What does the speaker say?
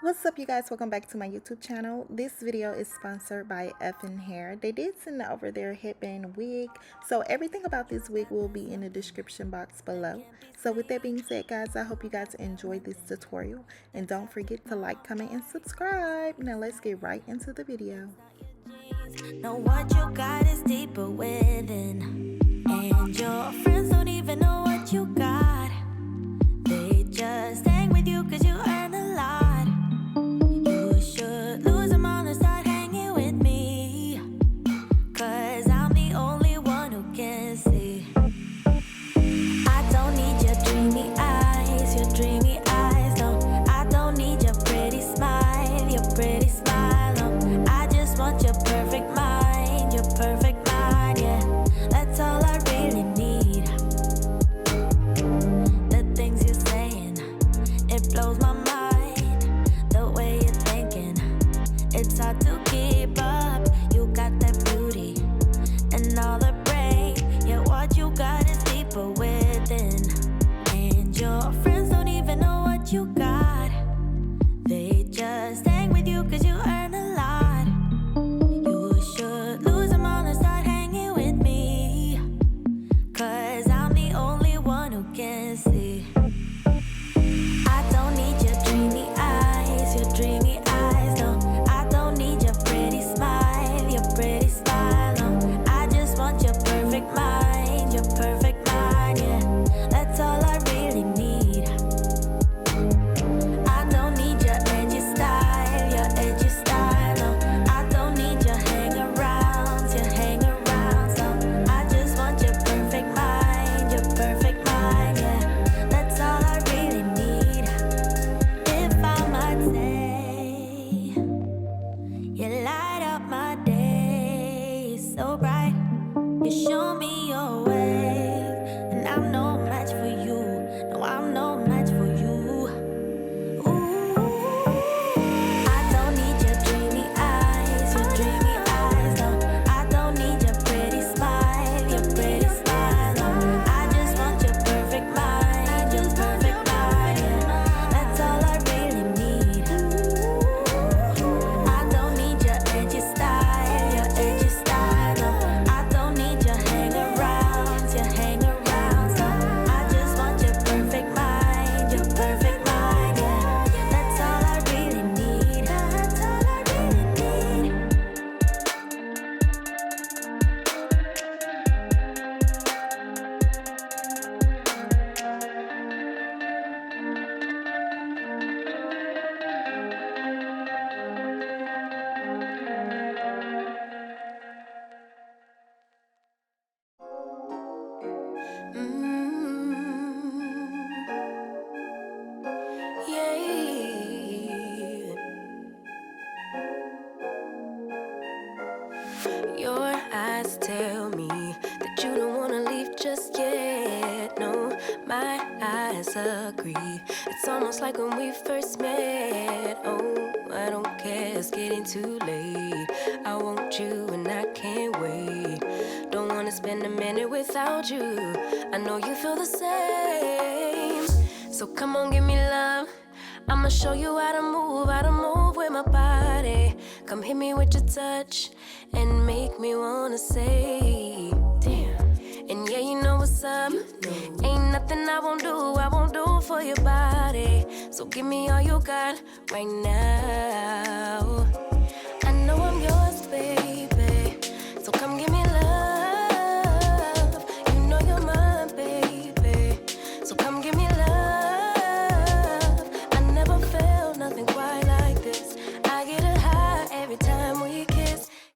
What's up, you guys? Welcome back to my YouTube channel. This video is sponsored by ELFINHAIR. They did send over their headband wig, so everything about this wig will be in the description box below. So with that being said, guys, I hope you guys enjoyed this tutorial, and don't forget to like, comment, and subscribe. Now let's get right into the video. Know what you got is deeper within, and your friends don't even know what you got. They just hang with you cause you earn a lot. You should lose them all and start hanging with me, cause I'm the only one who can see. I don't need your dreamy eyes, no. I don't need your pretty smile, no. I just want your perfect mind, yeah. That's all I really need. The things you're saying, it blows my mind. The way you're thinking, it's hard to keep up. You got that beauty and all the brain, yeah, what you got is deeper within, and your friends don't even know what you got. They just hang with you cause you earn a lot. You should lose them all and start hanging with me, cause I'm the only one who can see. I don't need your dreamy eyes, no. I don't need your pretty smile, no. I just want your perfect mind, yeah. That's all I really need. I don't need your edgy style, no. I don't need your hang-arounds, no. I just want your perfect mind, yeah. That's all I really need. If I might say, you light up my day so bright. You show me your way, and I'm no match for you. No, I'm no match for you. Ooh, I don't need your dreamy eyes, no. I don't need your pretty smile, no. I just want your perfect mind, yeah. That's all I really need. I don't need your edgy style, no. I don't need your hang-arounds, no. I just want your perfect mind, yeah. That's all I really need. Yeah. Your eyes tell me that you don't wanna leave just yet. No, my eyes agree. It's almost like when we first met. Oh, I don't care, it's getting too late. I want you and I can't wait. Don't wanna spend a minute without you. I know you feel the same. So come on, give me love. I'ma show you how to move with my body. Come hit me with your touch and make me wanna say, damn. And yeah, you know what's up. Ain't nothing I won't do for your body. So give me all you got right now.